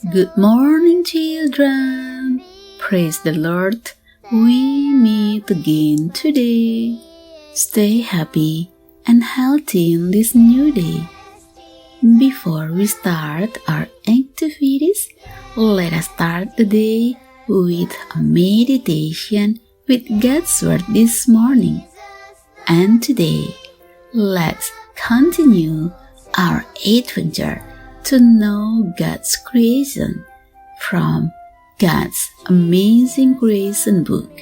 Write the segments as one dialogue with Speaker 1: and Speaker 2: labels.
Speaker 1: Good morning, children. Praise the Lord. We meet again today. Stay happy and healthy in this new day. Before we start our activities, let us start the day with a meditation with God's Word this morning. And today, let's continue our adventure to know God's creation from God's Amazing Creation book.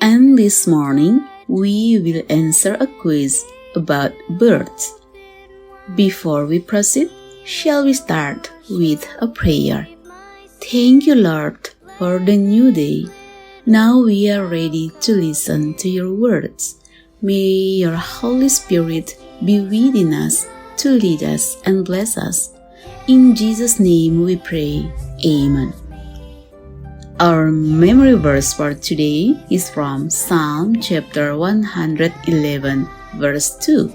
Speaker 1: And this morning, we will answer a quiz about birds. Before we proceed, shall we start with a prayer? Thank you, Lord, for the new day. Now we are ready to listen to your words. May your Holy Spirit be within us to lead us and bless us. In Jesus' name we pray. Amen. Our memory verse for today is from Psalm chapter 111, verse 2.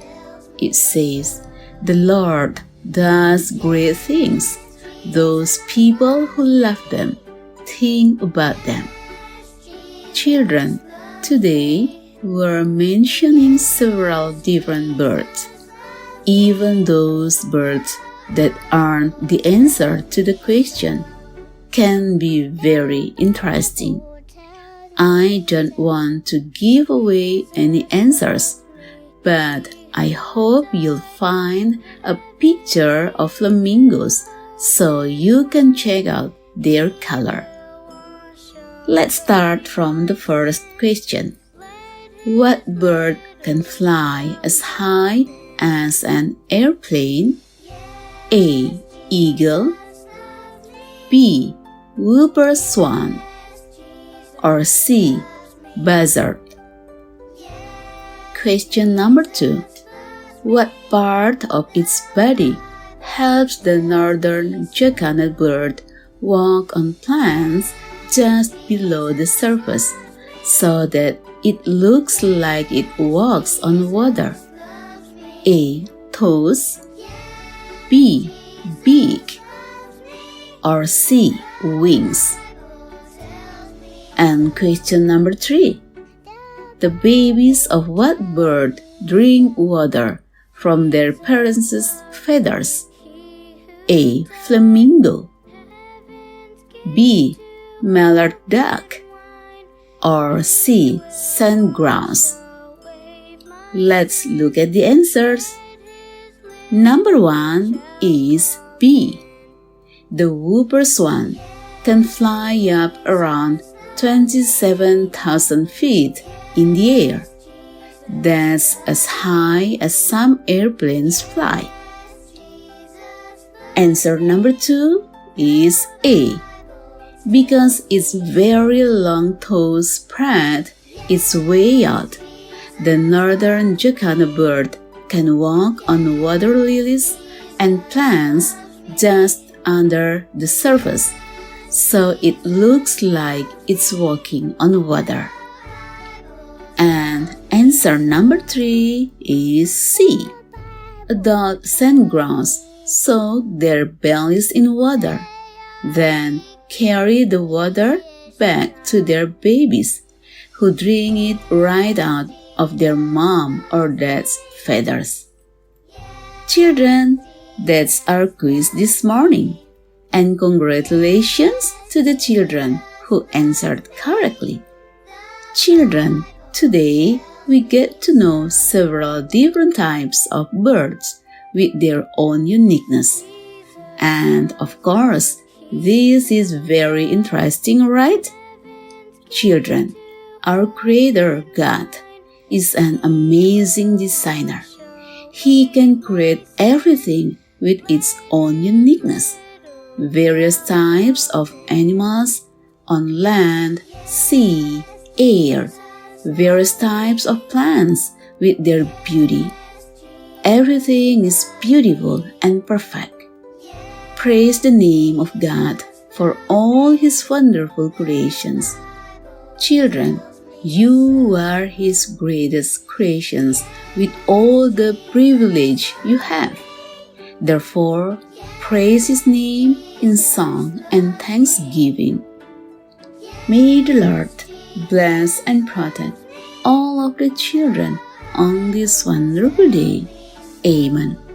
Speaker 1: It says, "The Lord does great things. Those people who love them think about them." Children, today we're mentioning several different birds. Even those birds that aren't the answer to the question can be very interesting. I don't want to give away any answers, but I hope you'll find a picture of flamingos so you can check out their color. Let's start from the first question. What bird can fly as high as an airplane? A. Eagle, B. Whooper swan, or C. Buzzard. Question number 2. What part of its body helps the northern jacana bird walk on plants just below the surface so that it looks like it walks on water? A. Toes, B. Beak, or C. Wings. And question number 3. The babies of what bird drink water from their parents' feathers? A. Flamingo, B. Mallard duck, or C. Sandgrouse. Let's look at the answers. Number 1 is B. The whooper swan can fly up around 27,000 feet in the air. That's as high as some airplanes fly. Answer number 2 is A. Because its very long toes spread its way out, the northern jacana bird can walk on water lilies and plants just under the surface, so it looks like it's walking on water. And answer number 3 is C. Adult sandgrouse soak their bellies in water, then carry the water back to their babies, who drink it right out of their mom or dad's feathers. Children, that's our quiz this morning. And congratulations to the children who answered correctly. Children, today we get to know several different types of birds with their own uniqueness. And of course, this is very interesting, right? Children, our Creator God is an amazing designer. He can create everything with its own uniqueness. Various types of animals on land, sea, air. Various types of plants with their beauty. Everything is beautiful and perfect. Praise the name of God for all His wonderful creations. Children, you are His greatest creations with all the privilege you have. Therefore, praise His name in song and thanksgiving. May the Lord bless and protect all of the children on this wonderful day. Amen.